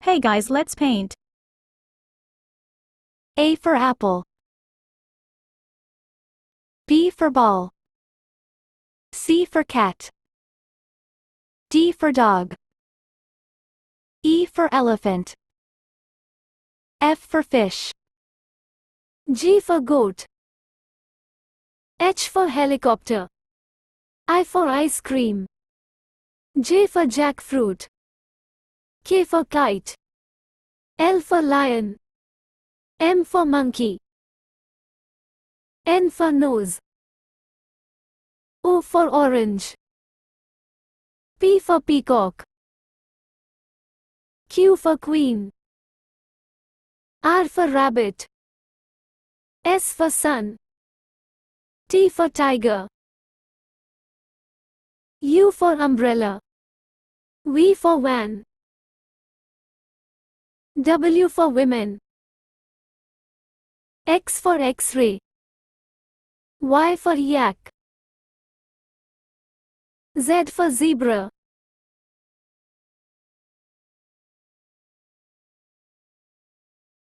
Hey guys, let's paint. A for apple. B for ball. C for cat. D for dog. E for elephant. F for fish. G for goat. H for helicopter. I for ice cream. J for jackfruit. K for kite. L for lion. M for monkey. N for nose. O for orange. P for peacock. Q for queen. R for rabbit. S for sun. T for tiger. U for umbrella. V for van. W for women. X for X-ray. Y for yak. Z for zebra.